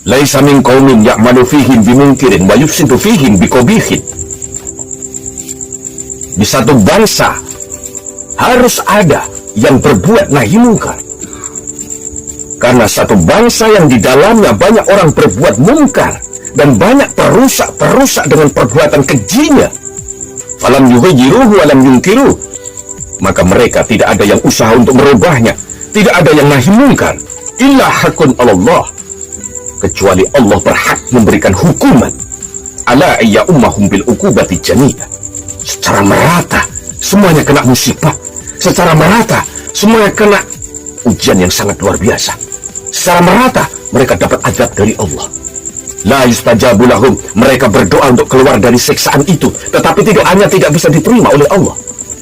Laisa min qaumin ya'malu fihim bimunkirin wa yufsidu fihim biqabihin. Di satu bangsa harus ada yang berbuat nahi mungkar. Karena satu bangsa yang di dalamnya banyak orang berbuat mungkar dan banyak perusak dengan perbuatan kejinya. Falam yughayyiruhu wa lam yunkiruh. Maka mereka tidak ada yang usaha untuk merubahnya, tidak ada yang nahi mungkar. Illa hakun Allah, kecuali Allah berhak memberikan hukuman. Ala ayya ummahum bil uqubati jami'ah. Secara merata semuanya kena musibah, secara merata semuanya kena ujian yang sangat luar biasa. Secara merata mereka dapat azab dari Allah. La yustajabu lahum, mereka berdoa untuk keluar dari siksaan itu, tetapi doanya tidak bisa diterima oleh Allah.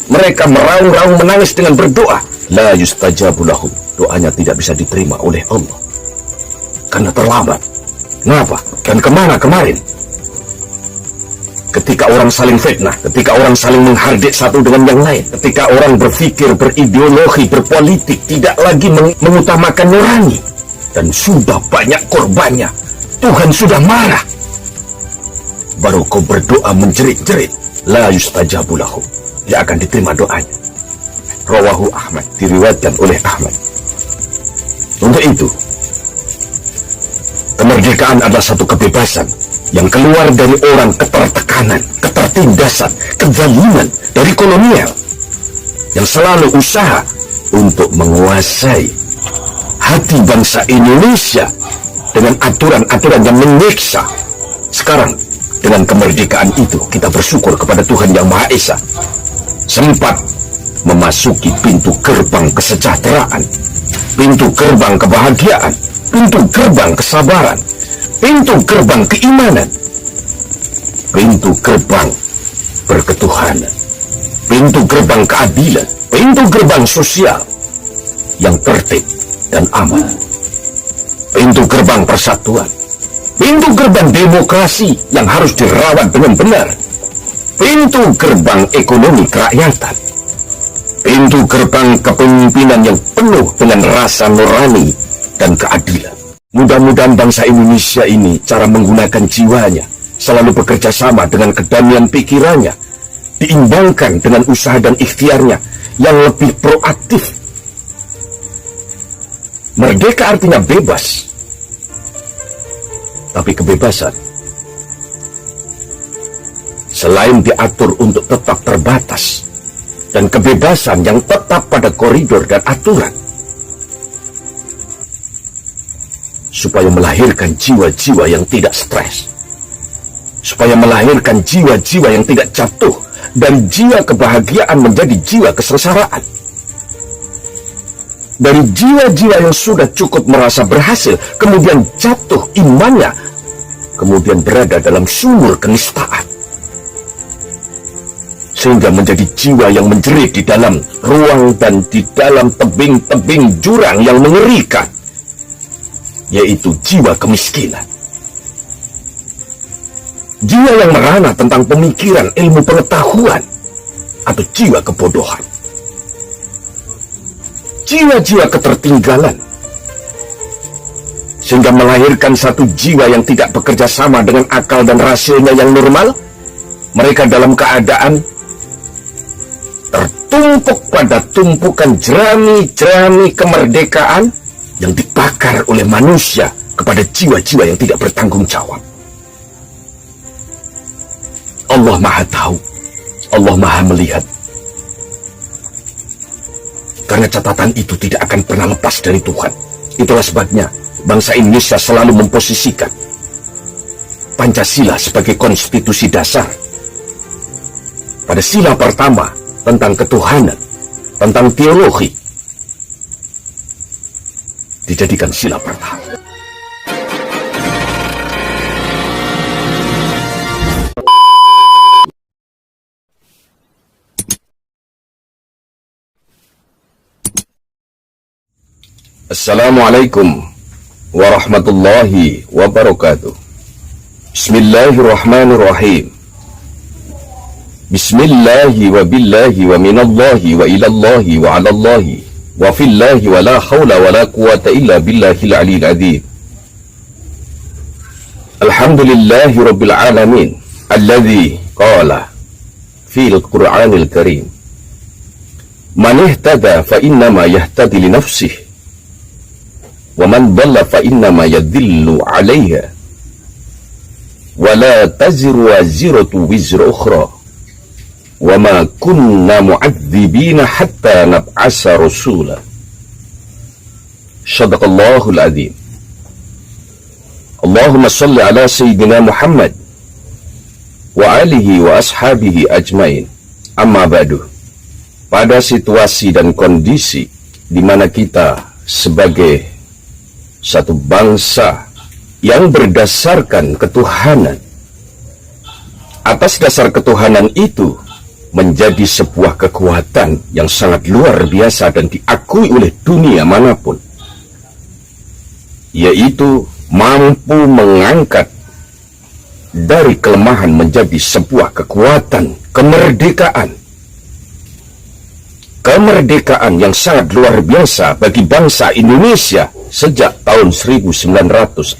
Mereka meraung-raung menangis dengan berdoa, la yustajabu lahum, doanya tidak bisa diterima oleh Allah karena terlambat. Kenapa? Dan kemana kemarin? Ketika orang saling fitnah, ketika orang saling menghardik satu dengan yang lain, ketika orang berpikir, berideologi, berpolitik, tidak lagi mengutamakan nurani, dan sudah banyak korbannya, Tuhan sudah marah, baru kau berdoa menjerit-jerit, la yustajabu lahum, tidak akan diterima doanya. Rawahu Ahmad, diriwayatkan oleh Ahmad. Untuk itu, kemerdekaan adalah satu kebebasan yang keluar dari orang ketertekanan, ketertindasan, kezaliman, dari kolonial yang selalu usaha untuk menguasai hati bangsa Indonesia dengan aturan-aturan yang menyiksa. Sekarang dengan kemerdekaan itu kita bersyukur kepada Tuhan Yang Maha Esa, sempat memasuki pintu gerbang kesejahteraan, pintu gerbang kebahagiaan, pintu gerbang kesabaran, pintu gerbang keimanan, pintu gerbang berketuhanan, pintu gerbang keadilan, pintu gerbang sosial yang tertib dan aman, pintu gerbang persatuan, pintu gerbang demokrasi yang harus dirawat dengan benar, pintu gerbang ekonomi kerakyatan, pintu gerbang kepemimpinan yang penuh dengan rasa nurani dan keadilan. Mudah-mudahan bangsa Indonesia ini cara menggunakan jiwanya, selalu bekerja sama dengan kedamaian pikirannya, diimbangkan dengan usaha dan ikhtiarnya yang lebih proaktif. Merdeka artinya bebas, tapi kebebasan selain diatur untuk tetap terbatas, dan kebebasan yang tetap pada koridor dan aturan, supaya melahirkan jiwa-jiwa yang tidak stres, supaya melahirkan jiwa-jiwa yang tidak jatuh dari jiwa kebahagiaan menjadi jiwa kesengsaraan, dari jiwa-jiwa yang sudah cukup merasa berhasil kemudian jatuh imannya, kemudian berada dalam sumur kenistaan, sehingga menjadi jiwa yang menjerit di dalam ruang dan di dalam tebing-tebing jurang yang mengerikan, yaitu jiwa kemiskinan. Jiwa yang merana tentang pemikiran, ilmu pengetahuan, atau jiwa kebodohan. Jiwa-jiwa ketertinggalan, sehingga melahirkan satu jiwa yang tidak bekerja sama dengan akal dan rasionya yang normal. Mereka dalam keadaan tertumpuk pada tumpukan jerami-jerami kemerdekaan yang dibakar oleh manusia kepada jiwa-jiwa yang tidak bertanggung jawab. Allah Maha Tahu, Allah Maha Melihat. Karena catatan itu tidak akan pernah lepas dari Tuhan. Itulah sebabnya bangsa Indonesia selalu memposisikan Pancasila sebagai konstitusi dasar. Pada sila pertama tentang ketuhanan, tentang teologi, dijadikan sila pertama. Assalamualaikum warahmatullahi wabarakatuh. Bismillahirrahmanirrahim. Bismillahi wa billahi wa minallahi wa ilallahi wa alallahi wa fillahi wa la hawla wa la quwata illa billahil aliyil azim. Alhamdulillahi Rabbil Alamin alladzi qala fil Qur'anil Karim man ihtada fa innama yahtadi li nafsihi wa man dhalla fa innama yadhillu 'alayha wa la taziru waziratu wizra ukhra wa ma kunna mu'adzibina hatta nab'asa rasula. Shadaqallahul adzim. Allahumma salli ala Sayyidina Muhammad wa alihi wa ashabihi ajmain. Amma ba'du. Pada situasi dan kondisi di mana kita sebagai satu bangsa yang berdasarkan ketuhanan, atas dasar ketuhanan itu menjadi sebuah kekuatan yang sangat luar biasa dan diakui oleh dunia manapun, yaitu mampu mengangkat dari kelemahan menjadi sebuah kekuatan, kemerdekaan. Kemerdekaan yang sangat luar biasa bagi bangsa Indonesia sejak tahun 1945.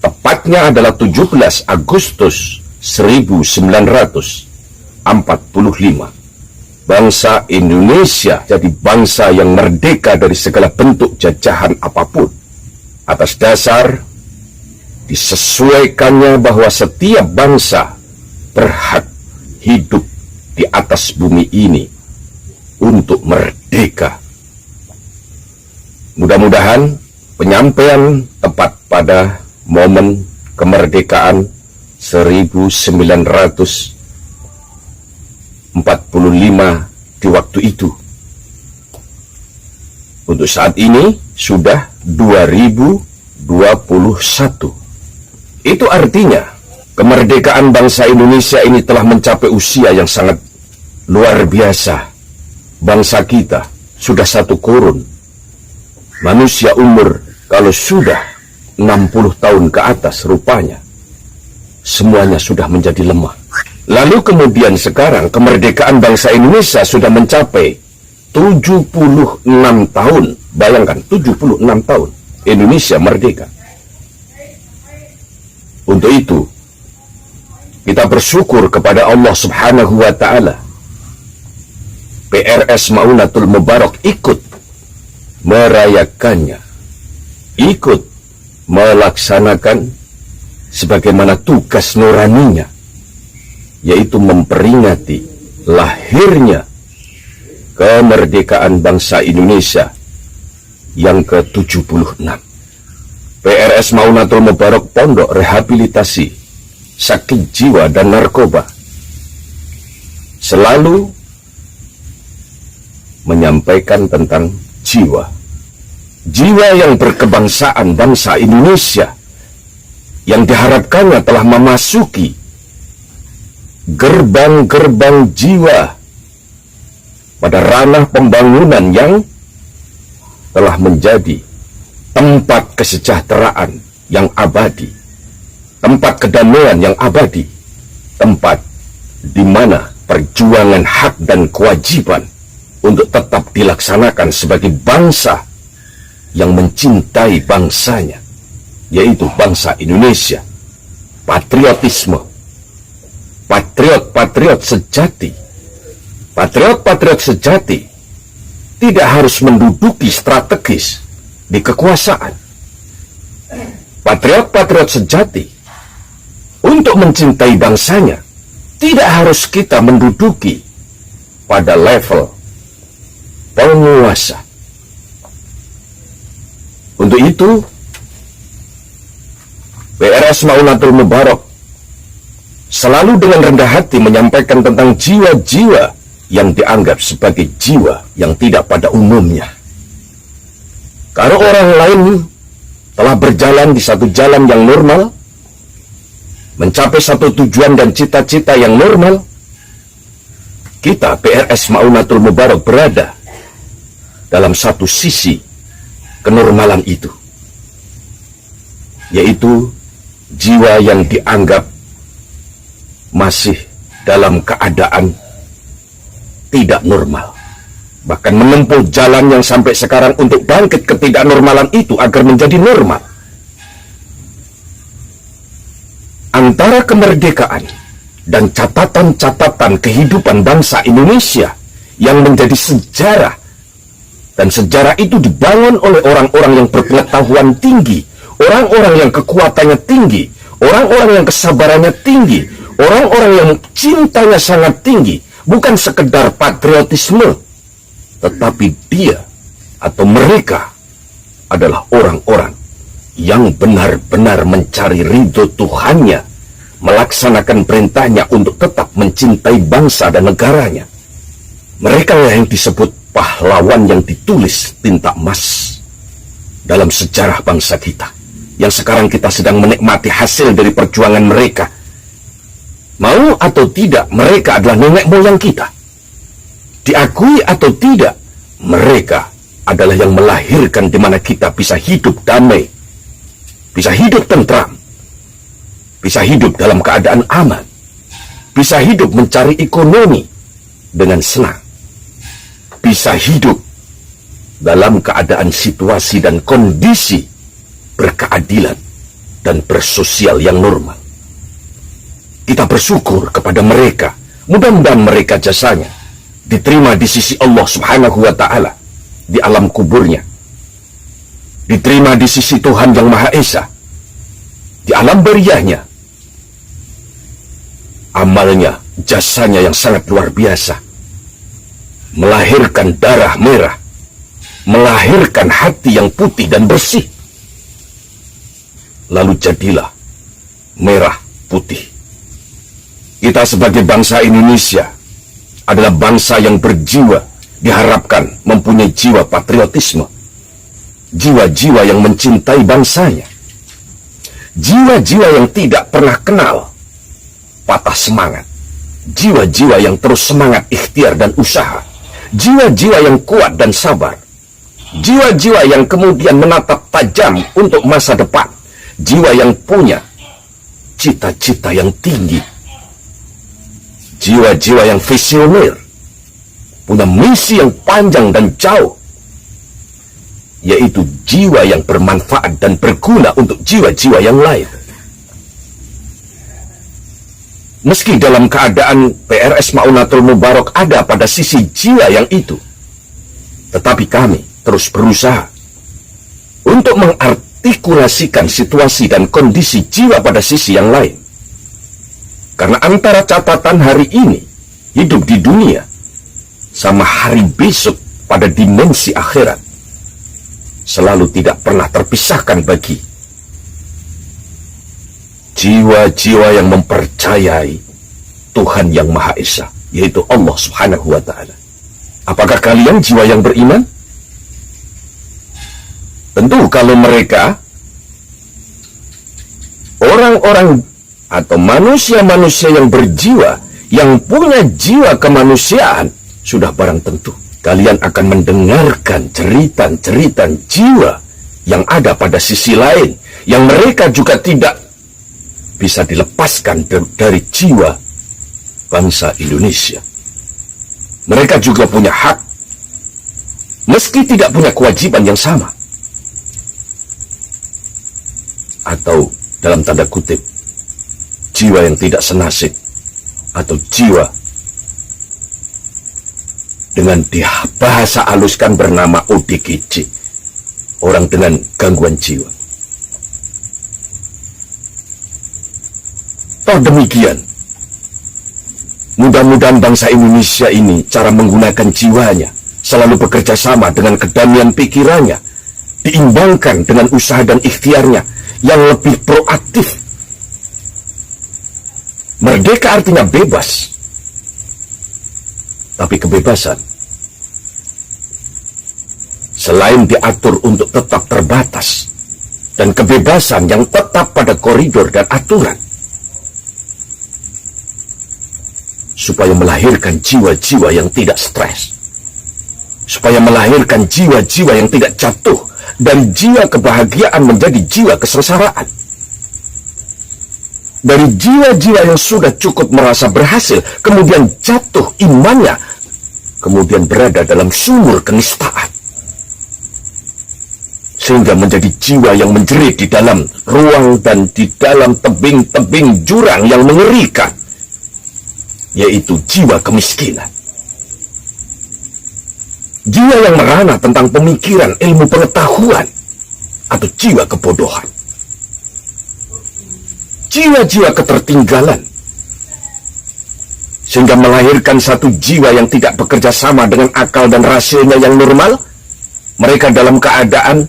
Tepatnya adalah 17 Agustus 1945. Bangsa Indonesia jadi bangsa yang merdeka dari segala bentuk jajahan apapun, atas dasar disesuaikannya bahwa setiap bangsa berhak hidup di atas bumi ini untuk merdeka. Mudah-mudahan penyampaian tepat pada momen kemerdekaan 1945 di waktu itu. Untuk saat ini sudah 2021. Itu artinya kemerdekaan bangsa Indonesia ini telah mencapai usia yang sangat luar biasa. Bangsa kita sudah satu kurun. Manusia umur kalau sudah 60 tahun ke atas rupanya semuanya sudah menjadi lemah. Lalu kemudian sekarang kemerdekaan bangsa Indonesia sudah mencapai 76 tahun. Bayangkan, 76 tahun Indonesia merdeka. Untuk itu kita bersyukur kepada Allah Subhanahu wa Ta'ala. PRS Maunatul Mubarak ikut merayakannya, ikut melaksanakan sebagaimana tugas nuraninya, yaitu memperingati lahirnya kemerdekaan bangsa Indonesia yang ke-76. PRS Maunatul Mubarak Pondok Rehabilitasi Sakit Jiwa dan Narkoba selalu menyampaikan tentang jiwa yang berkebangsaan bangsa Indonesia, yang diharapkannya telah memasuki gerbang-gerbang jiwa pada ranah pembangunan yang telah menjadi tempat kesejahteraan yang abadi, tempat kedamaian yang abadi, tempat di mana perjuangan hak dan kewajiban untuk tetap dilaksanakan sebagai bangsa yang mencintai bangsanya, yaitu bangsa Indonesia. Patriotisme, patriot sejati, patriot sejati tidak harus menduduki strategis di kekuasaan. Patriot sejati untuk mencintai bangsanya tidak harus kita menduduki pada level penguasa. Untuk itu PRS Maunatul Mubarak selalu dengan rendah hati menyampaikan tentang jiwa-jiwa yang dianggap sebagai jiwa yang tidak pada umumnya. Kalau orang lain telah berjalan di satu jalan yang normal, mencapai satu tujuan dan cita-cita yang normal, kita PRS Maunatul Mubarak berada dalam satu sisi kenormalan itu, yaitu jiwa yang dianggap masih dalam keadaan tidak normal, bahkan menempuh jalan yang sampai sekarang untuk bangkit ketidaknormalan itu agar menjadi normal. antara kemerdekaan dan catatan-catatan kehidupan bangsa Indonesia yang menjadi sejarah, dan sejarah itu dibangun oleh orang-orang yang berpengetahuan tinggi, orang-orang yang kekuatannya tinggi, orang-orang yang kesabarannya tinggi, orang-orang yang cintanya sangat tinggi, bukan sekedar patriotisme, tetapi dia atau mereka adalah orang-orang yang benar-benar mencari ridho Tuhannya, melaksanakan perintahnya untuk tetap mencintai bangsa dan negaranya. Mereka yang disebut pahlawan yang ditulis tinta emas dalam sejarah bangsa kita, yang sekarang kita sedang menikmati hasil dari perjuangan mereka. Mau atau tidak, mereka adalah nenek moyang kita. Diakui atau tidak, mereka adalah yang melahirkan di mana kita bisa hidup damai, bisa hidup tentram, bisa hidup dalam keadaan aman, bisa hidup mencari ekonomi dengan senang, bisa hidup dalam keadaan situasi dan kondisi berkeadilan dan bersosial yang normal. Kita bersyukur kepada mereka. Mudah-mudahan mereka jasanya diterima di sisi Allah Subhanahu wa Ta'ala di alam kuburnya, diterima di sisi Tuhan Yang Maha Esa di alam bariyahnya. Amalnya, jasanya yang sangat luar biasa, melahirkan darah merah, melahirkan hati yang putih dan bersih, lalu jadilah merah putih. Kita sebagai bangsa Indonesia adalah bangsa yang berjiwa, diharapkan mempunyai jiwa patriotisme, jiwa-jiwa yang mencintai bangsanya, jiwa-jiwa yang tidak pernah kenal patah semangat, jiwa-jiwa yang terus semangat ikhtiar dan usaha, jiwa-jiwa yang kuat dan sabar, jiwa-jiwa yang kemudian menatap tajam untuk masa depan, jiwa yang punya cita-cita yang tinggi, jiwa-jiwa yang visioner, punya misi yang panjang dan jauh, yaitu jiwa yang bermanfaat dan berguna untuk jiwa-jiwa yang lain. Meski dalam keadaan PRS Maunatul Mubarak ada pada sisi jiwa yang itu, tetapi kami terus berusaha untuk mengartikulasikan situasi dan kondisi jiwa pada sisi yang lain. Karena antara catatan hari ini, hidup di dunia, sama hari besok pada dimensi akhirat, selalu tidak pernah terpisahkan bagi jiwa-jiwa yang mempercayai Tuhan Yang Maha Esa, yaitu Allah Subhanahu wa Ta'ala. Apakah kalian jiwa yang beriman? Tentu kalau mereka orang-orang atau manusia-manusia yang berjiwa, yang punya jiwa kemanusiaan, sudah barang tentu kalian akan mendengarkan cerita-cerita jiwa yang ada pada sisi lain, yang mereka juga tidak bisa dilepaskan dari jiwa bangsa Indonesia. Mereka juga punya hak, meski tidak punya kewajiban yang sama, atau dalam tanda kutip, jiwa yang tidak senasib, atau jiwa dengan bahasa haluskan bernama ODGJ, orang dengan gangguan jiwa. Toh demikian, mudah-mudahan bangsa Indonesia ini cara menggunakan jiwanya selalu bekerja sama dengan kedamaian pikirannya, diimbangkan dengan usaha dan ikhtiarnya yang lebih proaktif. Merdeka artinya bebas, tapi kebebasan selain diatur untuk tetap terbatas, dan kebebasan yang tetap pada koridor dan aturan, supaya melahirkan jiwa-jiwa yang tidak stres, supaya melahirkan jiwa-jiwa yang tidak jatuh dari jiwa kebahagiaan menjadi jiwa kesengsaraan, dari jiwa-jiwa yang sudah cukup merasa berhasil kemudian jatuh imannya, kemudian berada dalam sumur kenistaan. sehingga menjadi jiwa yang menjerit di dalam ruang dan di dalam tebing-tebing jurang yang mengerikan, yaitu jiwa kemiskinan. Jiwa yang merana tentang pemikiran, ilmu pengetahuan, atau jiwa kebodohan. Jiwa-jiwa ketertinggalan, sehingga melahirkan satu jiwa yang tidak bekerja sama dengan akal dan rasionya yang normal. Mereka dalam keadaan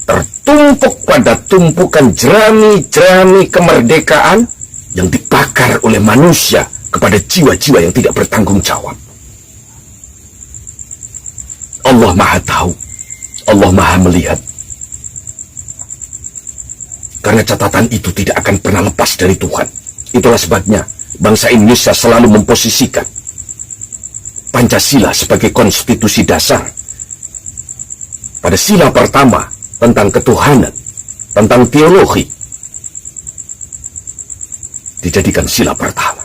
tertumpuk pada tumpukan jerami-jerami kemerdekaan yang dibakar oleh manusia kepada jiwa-jiwa yang tidak bertanggung jawab. Allah Maha Tahu, Allah Maha Melihat. Karena catatan itu tidak akan pernah lepas dari Tuhan. Itulah sebabnya bangsa Indonesia selalu memposisikan Pancasila sebagai konstitusi dasar. Pada sila pertama tentang ketuhanan, tentang teologi, dijadikan sila pertama.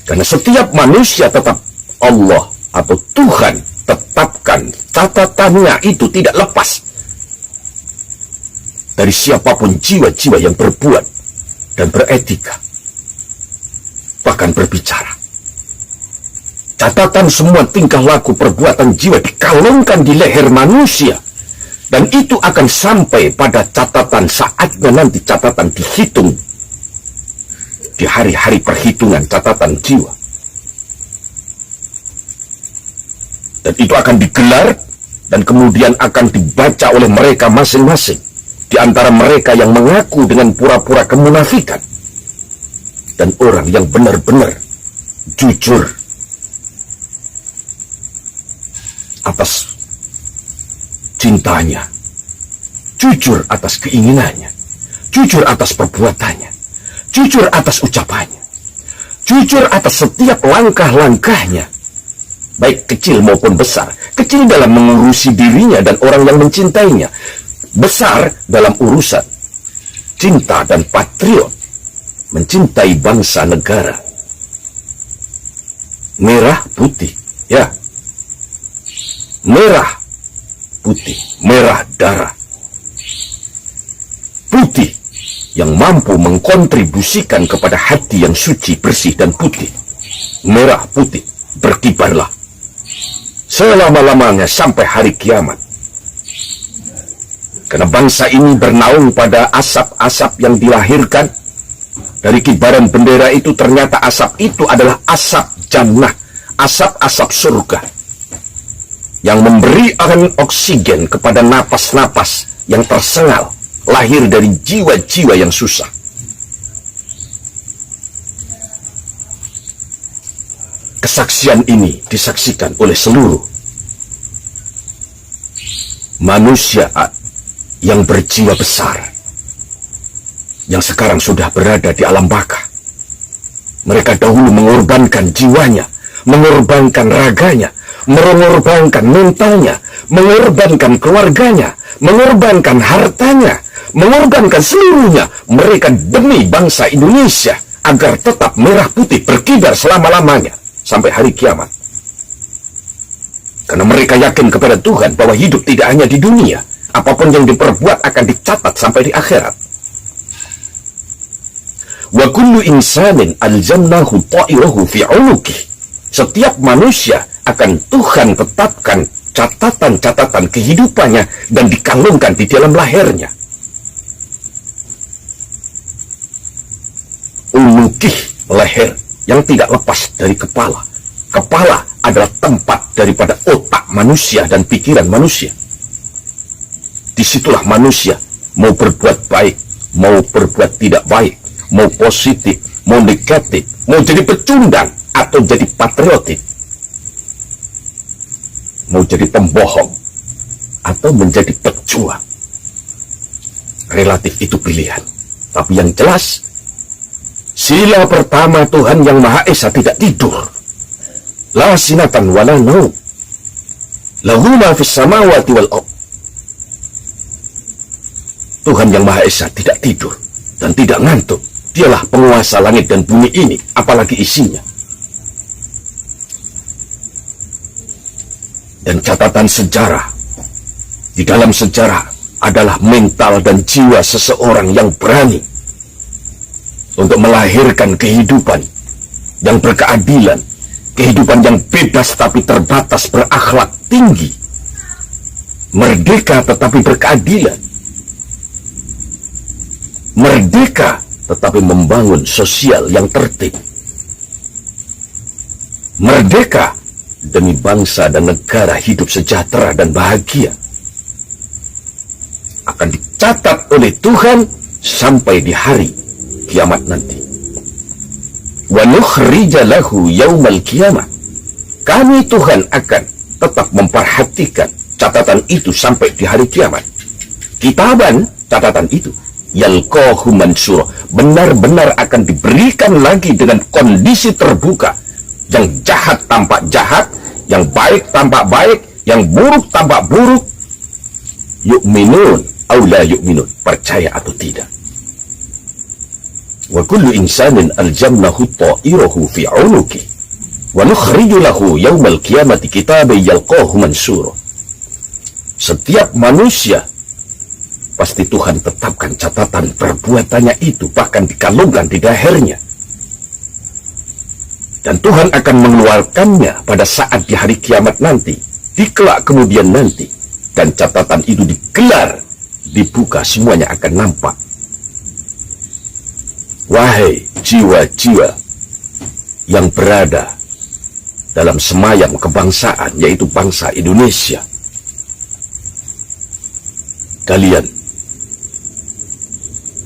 Karena setiap manusia tetap Allah atau Tuhan tetapkan catatannya itu tidak lepas dari siapapun jiwa-jiwa yang berbuat dan beretika, bahkan berbicara. Catatan semua tingkah laku perbuatan jiwa dikalungkan di leher manusia, dan itu akan sampai pada catatan saatnya nanti catatan dihitung di hari-hari perhitungan catatan jiwa. Dan itu akan digelar dan kemudian akan dibaca oleh mereka masing-masing, di antara mereka yang mengaku dengan pura-pura kemunafikan dan orang yang benar-benar jujur atas cintanya, jujur atas keinginannya, jujur atas perbuatannya, jujur atas ucapannya, jujur atas setiap langkah-langkahnya, baik kecil maupun besar. Kecil dalam mengurusi dirinya dan orang yang mencintainya, besar dalam urusan cinta dan patriot, mencintai bangsa negara. Merah putih, ya, merah putih, merah darah putih yang mampu mengkontribusikan kepada hati yang suci, bersih, dan putih. Merah putih, berkibarlah selama-lamanya sampai hari kiamat. Karena bangsa ini bernaung pada asap-asap yang dilahirkan dari kibaran bendera itu. Ternyata asap itu adalah asap jannah, asap-asap surga, yang memberi oksigen kepada napas-napas yang tersengal, lahir dari jiwa-jiwa yang susah. Kesaksian ini disaksikan oleh seluruh manusia yang berjiwa besar, yang sekarang sudah berada di alam baka. Mereka dahulu mengorbankan jiwanya, mengorbankan raganya, mengorbankan mentalnya, mengorbankan keluarganya, mengorbankan hartanya, mengorbankan seluruhnya. Mereka demi bangsa Indonesia agar tetap merah putih berkibar selama-lamanya sampai hari kiamat. Karena mereka yakin kepada Tuhan bahwa hidup tidak hanya di dunia, apapun yang diperbuat akan dicatat sampai di akhirat. Wa kullu insanin aljannahu ta'irahu fi 'unuqih. Setiap manusia akan Tuhan tetapkan catatan-catatan kehidupannya dan dikalungkan di dalam lehernya. Unuqih, leher yang tidak lepas dari kepala. Kepala adalah tempat daripada otak manusia dan pikiran manusia. Disitulah manusia mau berbuat baik, mau berbuat tidak baik, mau positif, mau negatif, mau jadi pecundang atau jadi patriotik, mau jadi pembohong atau menjadi pejuang. Relatif itu pilihan. Tapi yang jelas, sila pertama Tuhan yang Maha Esa tidak tidur. La sinatan wala naum. Lahu ma fis samawati wal ardh. Tuhan yang Maha Esa tidak tidur dan tidak ngantuk. Dialah penguasa langit dan bumi ini, apalagi isinya. Dan catatan sejarah di dalam sejarah adalah mental dan jiwa seseorang yang berani untuk melahirkan kehidupan yang berkeadilan, kehidupan yang bebas tapi terbatas, berakhlak tinggi, merdeka tetapi berkeadilan, merdeka tetapi membangun sosial yang tertib, merdeka demi bangsa dan negara hidup sejahtera dan bahagia, akan dicatat oleh Tuhan sampai di hari kiamat nanti. Wa nukhrija lahu yaumal qiyamah. Kami Tuhan akan tetap memperhatikan catatan itu sampai di hari kiamat. Kitaban, catatan itu, yalqahu mansura, benar-benar akan diberikan lagi dengan kondisi terbuka. Yang jahat tampak jahat, yang baik tampak baik, yang buruk tampak buruk. Yu'minun aw la yu'minun, percaya atau tidak. Wa kullu insanin aljamnahu ta'irahu fi 'unuki wa nukhriju lahu yaumal qiyamati kitaban yalqahu mansura. Setiap manusia pasti Tuhan tetapkan catatan perbuatannya itu, bahkan dikalungkan di lehernya. Dan Tuhan akan mengeluarkannya pada saat di hari kiamat nanti, di kelak kemudian nanti. Dan catatan itu digelar, dibuka, semuanya akan nampak. Wahai jiwa-jiwa yang berada dalam semayam kebangsaan, yaitu bangsa Indonesia, kalian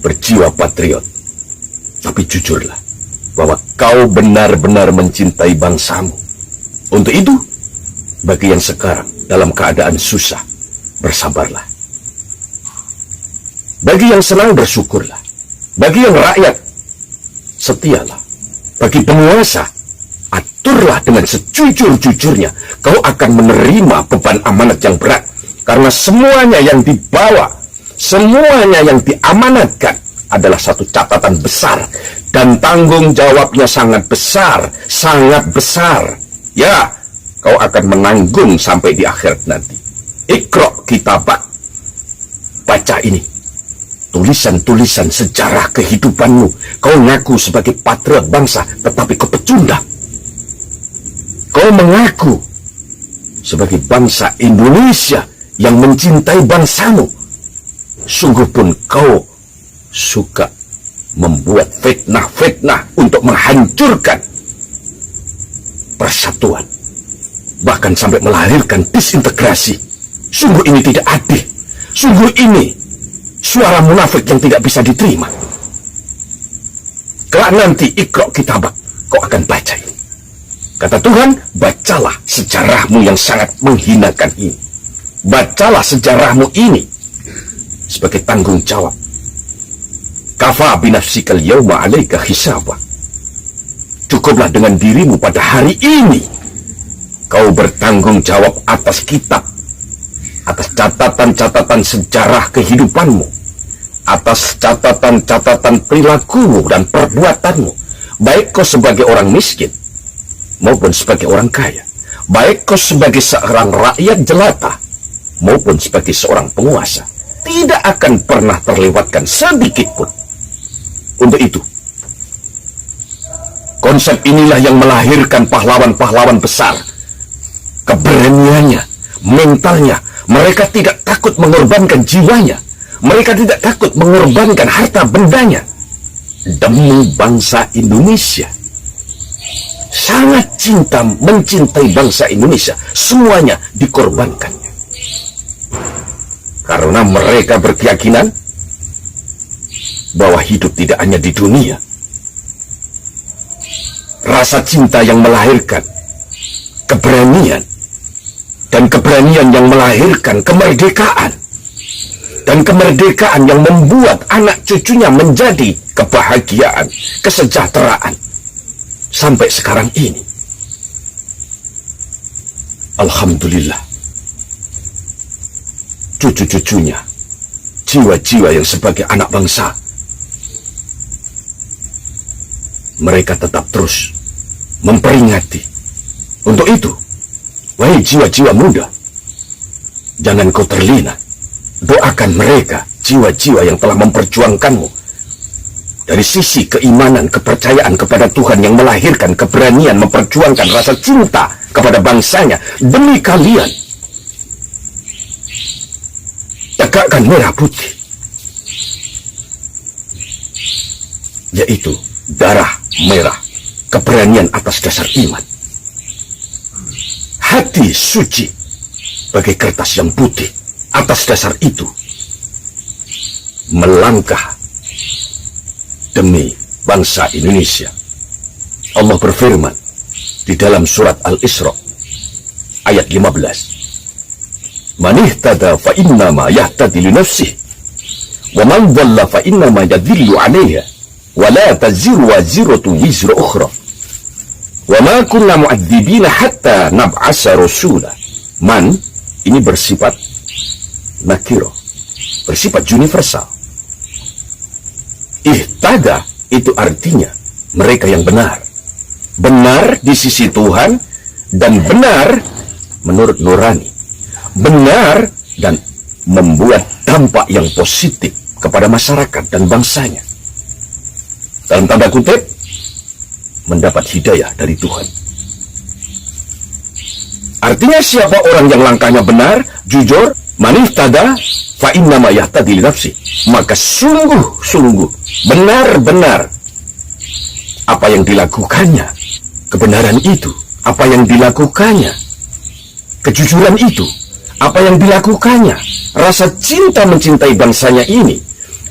berjiwa patriot, tapi jujurlah bahwa kau benar-benar mencintai bangsamu. Untuk itu, bagi yang sekarang dalam keadaan susah, bersabarlah. Bagi yang senang, bersyukurlah. Bagi yang rakyat, setialah. Bagi penguasa, aturlah dengan sejujur-jujurnya. Kau akan menerima beban amanat yang berat, karena semuanya yang dibawa, semuanya yang diamanatkan adalah satu catatan besar, dan tanggung jawabnya sangat besar, sangat besar. Ya, kau akan menanggung sampai di akhirat nanti. Iqra' kitabak, baca ini, tulisan-tulisan sejarah kehidupanmu. Kau ngaku sebagai patriot bangsa, tetapi kau pecundang. Kau mengaku sebagai bangsa Indonesia yang mencintai bangsamu. Sungguh pun kau suka membuat fitnah-fitnah untuk menghancurkan persatuan, bahkan sampai melahirkan disintegrasi. Sungguh ini tidak adil. Sungguh ini suara munafik yang tidak bisa diterima. Kelak nanti, Iqra' kitabak, kau akan baca ini. Kata Tuhan, bacalah sejarahmu yang sangat menghinakan ini. Bacalah sejarahmu ini sebagai tanggung jawab. Kafa binafsikal yawma alaika hisaba. Cukuplah dengan dirimu pada hari ini. Kau bertanggung jawab atas kitab, atas catatan-catatan sejarah kehidupanmu, atas catatan-catatan perilakumu dan perbuatanmu, baik kau sebagai orang miskin maupun sebagai orang kaya, baik kau sebagai seorang rakyat jelata maupun sebagai seorang penguasa, tidak akan pernah terlewatkan sedikit pun. Untuk itu, konsep inilah yang melahirkan pahlawan-pahlawan besar. Keberaniannya, mentalnya, mereka tidak takut mengorbankan jiwanya. Mereka tidak takut mengorbankan harta bendanya demi bangsa Indonesia. Sangat cinta, mencintai bangsa Indonesia. Semuanya dikorbankannya. Karena mereka berkeyakinan bahwa hidup tidak hanya di dunia. Rasa cinta yang melahirkan keberanian, dan keberanian yang melahirkan kemerdekaan, dan kemerdekaan yang membuat anak cucunya menjadi kebahagiaan, kesejahteraan sampai sekarang ini. Alhamdulillah, cucu-cucunya, jiwa-jiwa yang sebagai anak bangsa, mereka tetap terus memperingati. Untuk itu, wahai jiwa-jiwa muda Jangan kau terlena. Doakan mereka, jiwa-jiwa yang telah memperjuangkanmu. Dari sisi keimanan, kepercayaan kepada Tuhan yang melahirkan keberanian memperjuangkan rasa cinta kepada bangsanya demi kalian. Tegakkan merah putih, yaitu darah merah, keberanian atas dasar iman. Hati suci bagai kertas yang putih. Atas dasar itu, melangkah demi bangsa Indonesia. Allah berfirman di dalam surat Al-Isra ayat 15. Man ihtada fa innama yahtadi li nafsihi wa man dhalla fa innama yadhillu 'alayha wa la taziru waziratu wizra ukhra wa ma kunna mu'adzibina hatta nab'asa rasula. Man ini bersifat nakiro, bersifat universal. Ihtada itu artinya mereka yang benar. Benar di sisi Tuhan dan benar menurut nurani. Benar dan membuat dampak yang positif kepada masyarakat dan bangsanya. Dalam tanda kutip, mendapat hidayah dari Tuhan. Artinya siapa orang yang langkahnya benar, jujur, man ihtada fa innama yahtadi li nafsi, maka sungguh-sungguh benar-benar apa yang dilakukannya, kebenaran itu, apa yang dilakukannya, kejujuran itu, apa yang dilakukannya, rasa cinta mencintai bangsanya ini,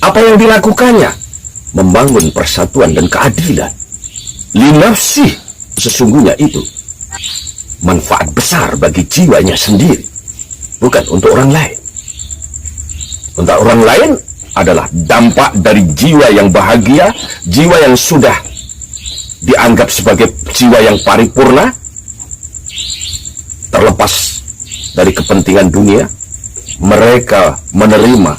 apa yang dilakukannya, membangun persatuan dan keadilan. Li nafsi, sesungguhnya itu manfaat besar bagi jiwanya sendiri, bukan untuk orang lain. Untuk orang lain adalah dampak dari jiwa yang bahagia, jiwa yang sudah dianggap sebagai jiwa yang paripurna, terlepas dari kepentingan dunia. Mereka menerima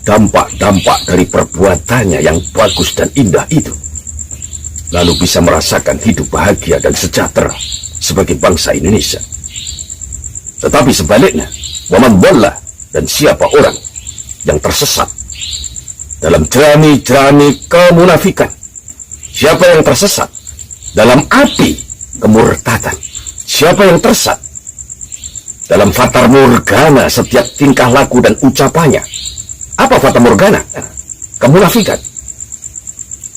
dampak-dampak dari perbuatannya yang bagus dan indah itu, lalu bisa merasakan hidup bahagia dan sejahtera sebagai bangsa Indonesia. Tetapi sebaliknya, waman dhalla, dan siapa orang yang tersesat dalam jerami-jerami kemunafikan, siapa yang tersesat dalam api kemurtadan, siapa yang tersesat dalam fata morgana setiap tingkah laku dan ucapannya. Apa fata morgana? Kemunafikan.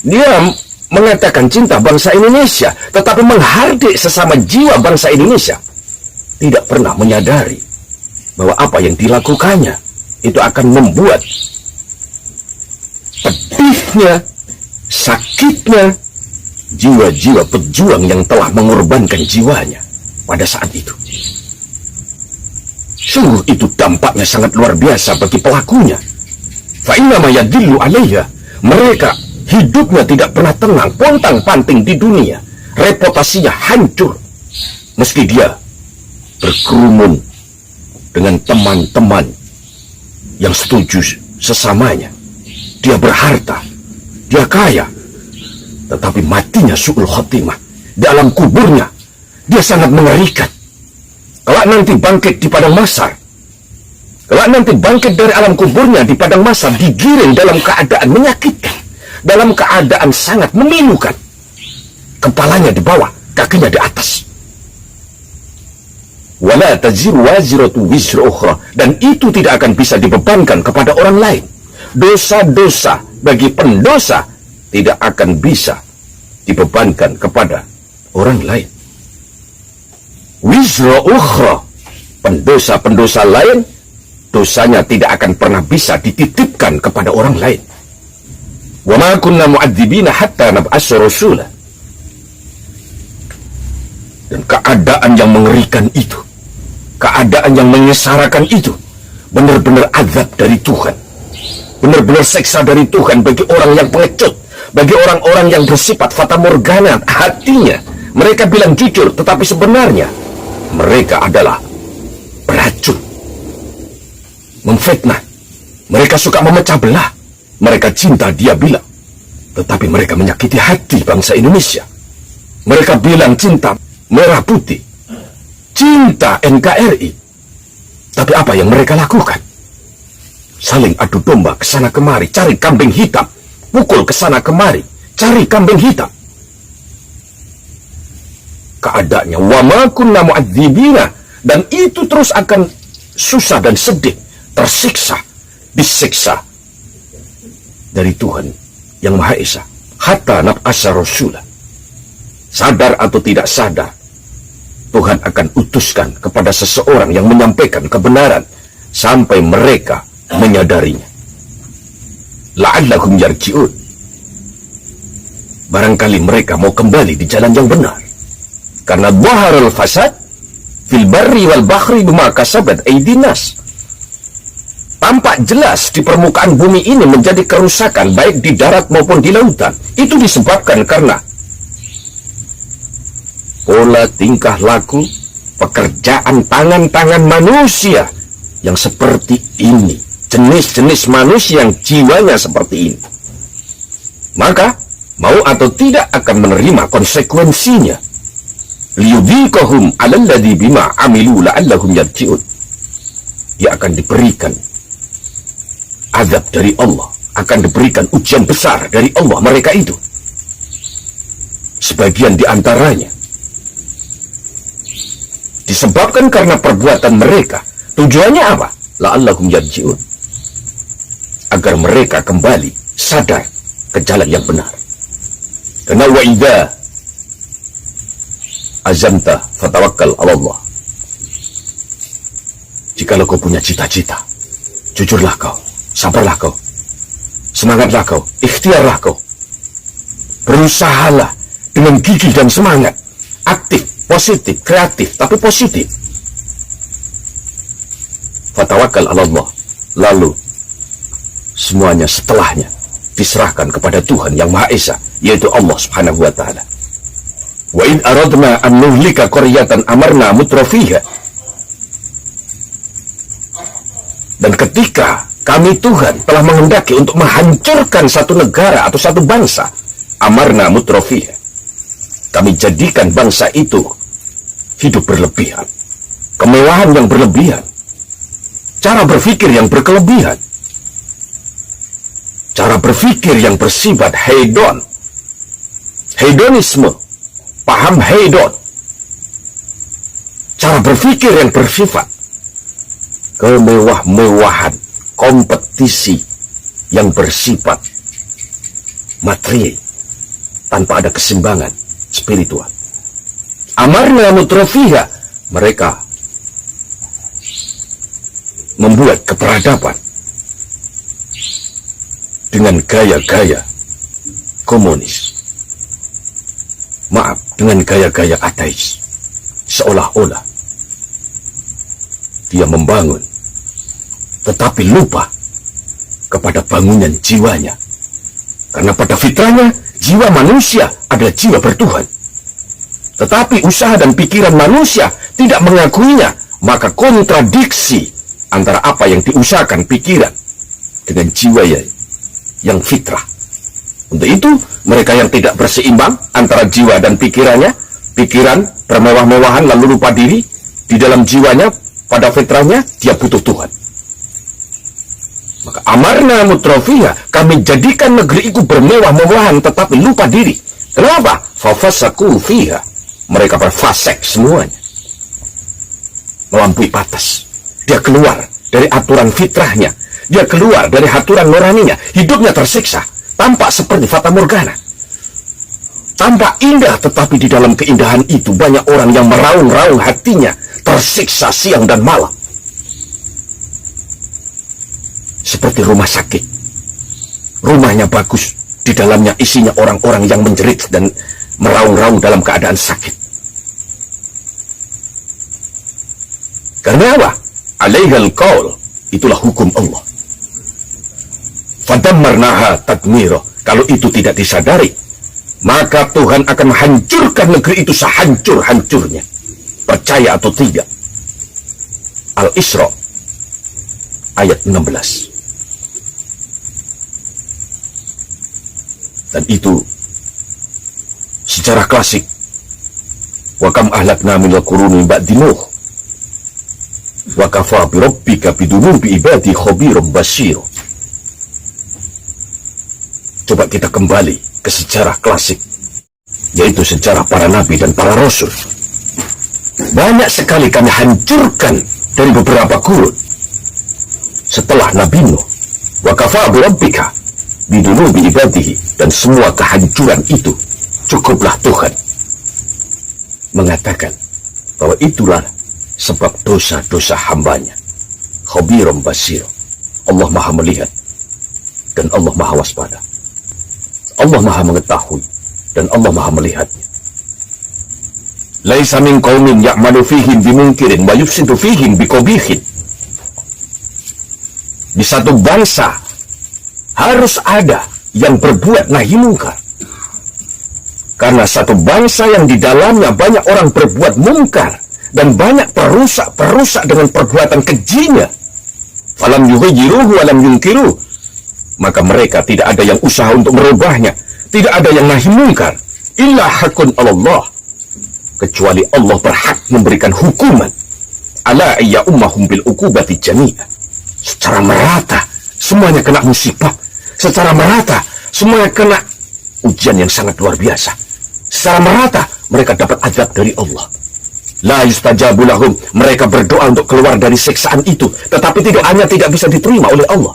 Dia mengatakan cinta bangsa Indonesia, tetapi menghardik sesama jiwa bangsa Indonesia, tidak pernah menyadari bahwa apa yang dilakukannya itu akan membuat pedihnya, sakitnya jiwa-jiwa pejuang yang telah mengorbankan jiwanya pada saat itu. Sungguh itu dampaknya sangat luar biasa bagi pelakunya. Fa inna ma yadillu 'alayha, mereka hidupnya tidak pernah tenang, pontang-panting di dunia, reputasinya hancur. Meski dia berkerumun dengan teman-teman yang setuju sesamanya, dia berharta, dia kaya, tetapi matinya su'ul khotimah. Di alam kuburnya, dia sangat mengerikan. Kelak nanti bangkit di padang mahsyar, kelak nanti bangkit dari alam kuburnya di padang mahsyar, digiring dalam keadaan menyakitkan, dalam keadaan sangat memilukan. Kepalanya di bawah, kakinya di atas. Wala taziru waziratu wizra ukhra, dan itu tidak akan bisa dibebankan kepada orang lain. Dosa-dosa bagi pendosa tidak akan bisa dibebankan kepada orang lain. Wizra ukhra, pendosa-pendosa lain, dosanya tidak akan pernah bisa dititipkan kepada orang lain. Wa ma kunna mu'adzibina hatta nab'asa rasula. Dan keadaan yang mengerikan itu, keadaan yang menyesarakan itu, benar-benar azab dari Tuhan, benar-benar seksa dari Tuhan bagi orang yang pengecut, bagi orang-orang yang bersifat fata morgana hatinya. Mereka bilang jujur, tetapi sebenarnya mereka adalah beracun, memfitnah. Mereka suka memecah belah. Mereka cinta, dia bilang, tetapi mereka menyakiti hati bangsa Indonesia. Mereka bilang cinta merah putih, cinta NKRI, Tapi apa yang mereka lakukan? Saling adu domba ke sana kemari, cari kambing hitam. Pukul ke sana kemari, cari kambing hitam. Keadaannya wa ma kunna mu'adzibina, dan itu terus akan susah dan sedih, tersiksa, disiksa dari Tuhan yang Maha Esa. Hatta nab'asa rasulah. Sadar atau tidak sadar, Tuhan akan utuskan kepada seseorang yang menyampaikan kebenaran sampai mereka menyadarinya. La'allahum yarji'un. Barangkali mereka mau kembali di jalan yang benar. Karena dhaharul fasad fil barri wal bahri bima kasabat aydin nas. Tampak jelas di permukaan bumi ini menjadi kerusakan baik di darat maupun di lautan. Itu disebabkan karena pola tingkah laku, pekerjaan tangan-tangan manusia yang seperti ini. Jenis-jenis manusia yang jiwanya seperti ini. Maka, mau atau tidak akan menerima konsekuensinya. Liyudhiqahum 'alal ladzi bima 'amilu la'allahum yarji'un. Dia akan diberikan azab dari Allah, akan diberikan ujian besar dari Allah mereka itu. Sebagian di antaranya disebabkan karena perbuatan mereka. Tujuannya apa? La'allahum yarji'un. Agar mereka kembali sadar ke jalan yang benar. Karena wa idza azamta fatawakkal 'ala Allah. Jikalau kau punya cita-cita, jujurlah kau, sabarlah kau, semangatlah kau, ikhtiarlah kau. Berusahalah dengan gigih dan semangat, aktif, positif, kreatif, tapi positif. Fatawakkal 'ala Allah. Lalu semuanya setelahnya diserahkan kepada Tuhan yang Maha Esa, yaitu Allah Subhanahu wa Ta'ala. Wa in aradna an nuhlika qaryatan amarna mutrafiha. Dan ketika kami Tuhan telah menghendaki untuk menghancurkan satu negara atau satu bangsa, amarna mutrafiha, kami jadikan bangsa itu hidup berlebihan, kemewahan yang berlebihan, cara berpikir yang berkelebihan, cara berpikir yang bersifat hedon, hedonisme, paham hedon, cara berpikir yang bersifat kemewah-mewahan, kompetisi yang bersifat materi tanpa ada keseimbangan spiritual. Amarna mutrafiha, mereka membuat keperadaban dengan gaya-gaya komunis, maaf, dengan gaya-gaya ateis, seolah-olah dia membangun tetapi lupa kepada bangunan jiwanya, karena pada fitrahnya jiwa manusia adalah jiwa bertuhan, tetapi usaha dan pikiran manusia tidak mengakuinya. Maka kontradiksi antara apa yang diusahakan pikiran dengan jiwa yang fitrah. Untuk itu mereka yang tidak berseimbang antara jiwa dan pikirannya, pikiran bermewah-mewahan lalu lupa diri, di dalam jiwanya pada fitrahnya dia butuh Tuhan. Maka amarna mutrafiha, kami jadikan negeri itu bermewah-mewahan tetapi lupa diri. Kenapa? Fafasaku fiha, mereka berfasek semuanya, melampaui batas. Dia keluar dari aturan fitrahnya, dia keluar dari aturan nuraninya, hidupnya tersiksa, tampak seperti fata morgana, tampak indah, tetapi di dalam keindahan itu banyak orang yang meraung-raung hatinya, tersiksa siang dan malam. Seperti rumah sakit, rumahnya bagus, di dalamnya isinya orang-orang yang menjerit dan meraung-raung dalam keadaan sakit. Karena apa? Alaihal qaul, itulah hukum Allah. Fadammarnaha tadmiro, kalau itu tidak disadari, maka Tuhan akan menghancurkan negeri itu sehancur-hancurnya. Percaya atau tidak? Al-Isra ayat 16. Dan itu secara klasik. Wa kam ahlakna minal quruni ba'di Nuh wa Wa kafa bi rabbika bidunubi ibadi khabirum basir. Coba kita kembali ke sejarah klasik, yaitu sejarah para nabi dan para rasul. Banyak sekali kami hancurkan dari beberapa kurun. Setelah Nabi Nuh, wa kafa bi rabbika bidunubi ibadihi, dan semua kehancuran itu cukuplah Tuhan mengatakan bahwa itulah sebab dosa-dosa hambanya. Khabirum basir. Allah maha melihat dan Allah maha waspada. Allah maha mengetahui dan Allah maha melihatnya. Laisa min qaumin ya'malu fihim bimunkirin wa yufsidu fihim biqabihin. Di satu bangsa harus ada yang berbuat nahi mungkar. Karena satu bangsa yang di dalamnya banyak orang berbuat mungkar dan banyak perusak dengan perbuatan kejinya. Falam yughayyiruhu wa lam yunkiruh. Maka mereka tidak ada yang usaha untuk merubahnya, tidak ada yang nahi mungkar. Illa hakun Allah, kecuali Allah berhak memberikan hukuman. Ala ayya ummahum bil uqubati jami'ah. Secara merata semuanya kena musibah. Secara merata semuanya kena ujian yang sangat luar biasa. Secara merata mereka dapat azab dari Allah. La yustajabu lahum, mereka berdoa untuk keluar dari siksaan itu, tetapi doanya tidak bisa diterima oleh Allah.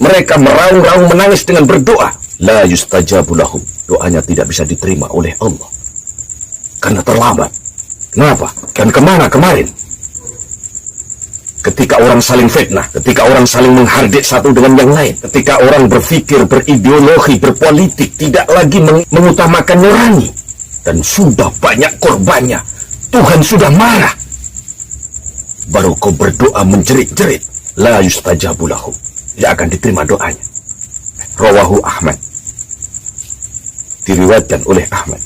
Mereka meraung-raung menangis dengan berdoa. La yustajabu lahum, doanya tidak bisa diterima oleh Allah karena terlambat. Kenapa? Dan kemana kemarin? Ketika orang saling fitnah, ketika orang saling menghardik satu dengan yang lain, ketika orang berpikir, berideologi, berpolitik, tidak lagi mengutamakan nurani, dan sudah banyak korbannya, Tuhan sudah marah. Baru kau berdoa menjerit-jerit, la yustajabu lahum, tidak akan diterima doanya. Rawahu Ahmad, diriwayatkan oleh Ahmad.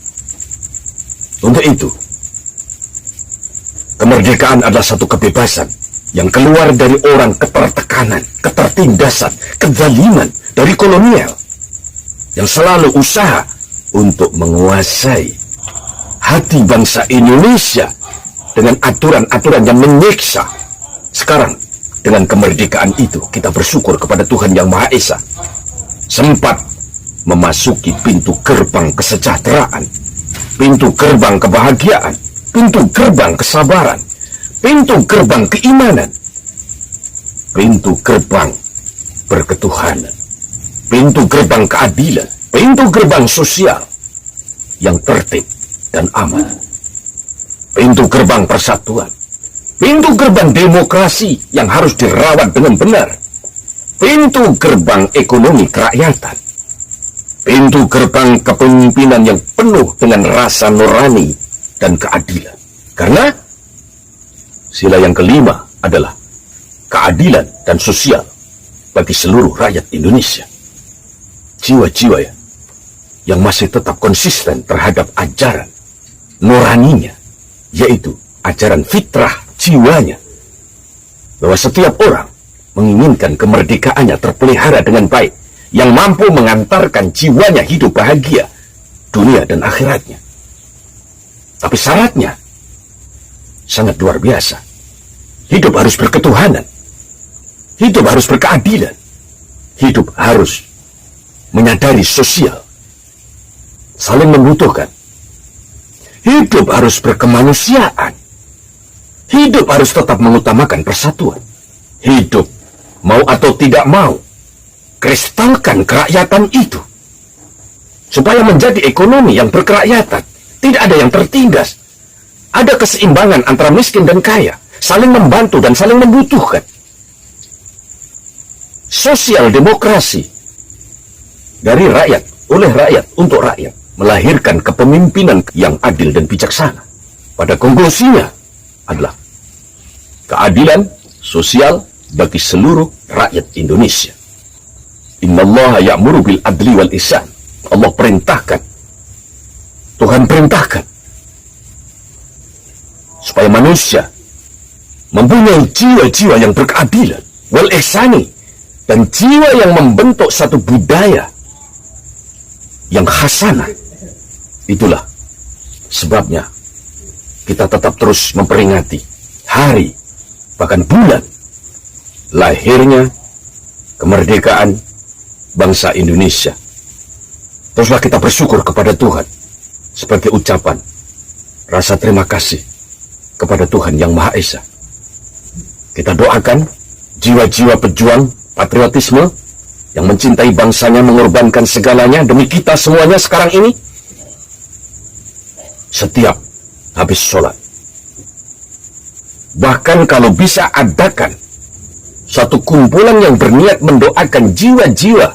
Untuk itu, kemerdekaan adalah satu kebebasan yang keluar dari orang ketertekanan, ketertindasan, kezaliman dari kolonial yang selalu usaha untuk menguasai hati bangsa Indonesia dengan aturan-aturan yang menyiksa. Sekarang dengan kemerdekaan itu kita bersyukur kepada Tuhan Yang Maha Esa, sempat memasuki pintu gerbang kesejahteraan, pintu gerbang kebahagiaan, pintu gerbang kesabaran, pintu gerbang keimanan, pintu gerbang berketuhanan, pintu gerbang keadilan, pintu gerbang sosial yang tertib dan aman, pintu gerbang persatuan, pintu gerbang demokrasi yang harus dirawat dengan benar, pintu gerbang ekonomi kerakyatan, pintu gerbang kepemimpinan yang penuh dengan rasa nurani dan keadilan. Karena sila yang kelima adalah keadilan dan sosial bagi seluruh rakyat Indonesia. Jiwa-jiwa yang masih tetap konsisten terhadap ajaran nuraninya, yaitu ajaran fitrah jiwanya, bahwa setiap orang menginginkan kemerdekaannya terpelihara dengan baik, yang mampu mengantarkan jiwanya hidup bahagia dunia dan akhiratnya. Tapi syaratnya sangat luar biasa. Hidup harus berketuhanan, hidup harus berkeadilan, hidup harus menyadari sosial, saling membutuhkan, hidup harus berkemanusiaan, hidup harus tetap mengutamakan persatuan, hidup mau atau tidak mau kristalkan kerakyatan itu supaya menjadi ekonomi yang berkerakyatan. Tidak ada yang tertindas, ada keseimbangan antara miskin dan kaya, saling membantu dan saling membutuhkan. Sosial demokrasi dari rakyat, oleh rakyat, untuk rakyat, melahirkan kepemimpinan yang adil dan bijaksana. Pada konklusinya adalah keadilan sosial bagi seluruh rakyat Indonesia. Innallaha ya'muru bil adli wal ihsan. Allah perintahkan, Tuhan perintahkan supaya manusia mempunyai jiwa-jiwa yang berkeadilan, wal ihsani, dan jiwa yang membentuk satu budaya yang hasanah. Itulah sebabnya kita tetap terus memperingati hari bahkan bulan lahirnya kemerdekaan bangsa Indonesia. Teruslah kita bersyukur kepada Tuhan sebagai ucapan rasa terima kasih kepada Tuhan Yang Maha Esa. Kita doakan jiwa-jiwa pejuang patriotisme yang mencintai bangsanya, mengorbankan segalanya demi kita semuanya sekarang ini. Setiap habis sholat, bahkan kalau bisa adakan satu kumpulan yang berniat mendoakan jiwa-jiwa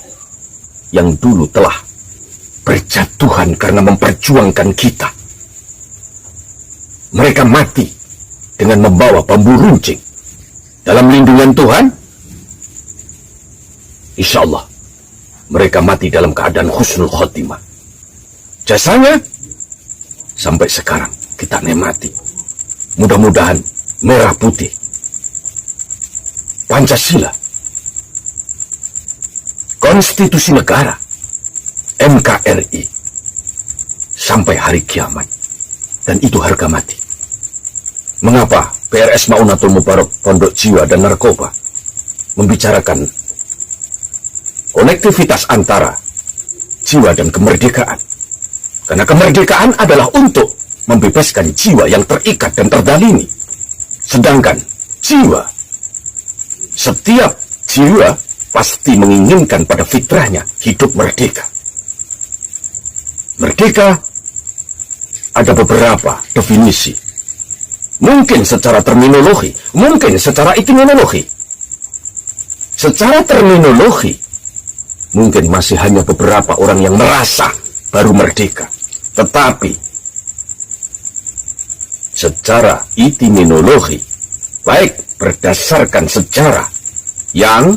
yang dulu telah berjatuhan karena memperjuangkan kita. Mereka mati dengan membawa bambu runcing. Dalam lindungan Tuhan, insya Allah mereka mati dalam keadaan husnul khotimah. Jasanya sampai sekarang kita nikmati. Mudah-mudahan merah putih Pancasila, konstitusi negara, NKRI, sampai hari kiamat. Dan itu harga mati. Mengapa PRS Maunatul Mubarak Pondok Jiwa dan Narkoba membicarakan konektivitas antara jiwa dan kemerdekaan? Karena kemerdekaan adalah untuk membebaskan jiwa yang terikat dan terdalimi. Sedangkan jiwa, setiap jiwa pasti menginginkan pada fitrahnya hidup merdeka. Merdeka ada beberapa definisi. Mungkin secara terminologi, mungkin secara etimologi. Secara terminologi, mungkin masih hanya beberapa orang yang merasa baru merdeka. Tetapi secara etimologi, baik berdasarkan sejarah yang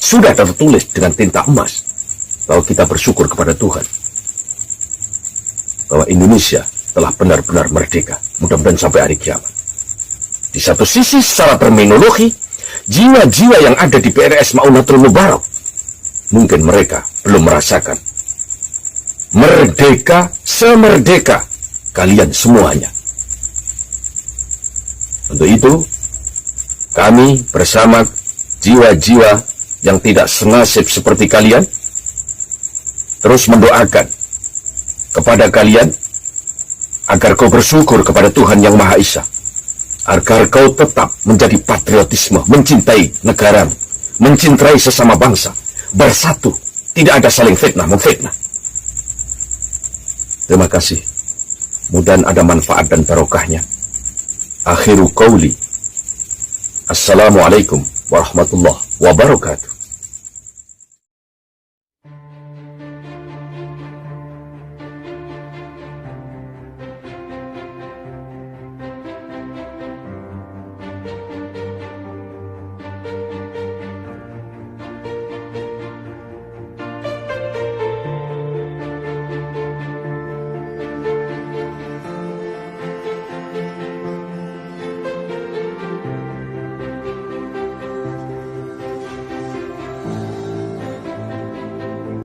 sudah tertulis dengan tinta emas, bahwa kita bersyukur kepada Tuhan bahwa Indonesia telah benar-benar merdeka. Mudah-mudahan sampai hari kiamat. Di satu sisi secara terminologi, jiwa-jiwa yang ada di PRS Maunatul Mubarak, mungkin mereka belum merasakan merdeka semerdeka kalian semuanya. Untuk itu, kami bersama jiwa-jiwa yang tidak senasib seperti kalian, terus mendoakan kepada kalian agar kau bersyukur kepada Tuhan Yang Maha Esa, agar kau tetap menjadi patriotisme, mencintai negara, mencintai sesama bangsa, bersatu, tidak ada saling fitnah memfitnah. Terima kasih. Mudah-mudahan ada manfaat dan barokahnya. Akhiru qauli. Assalamualaikum warahmatullahi wabarakatuh.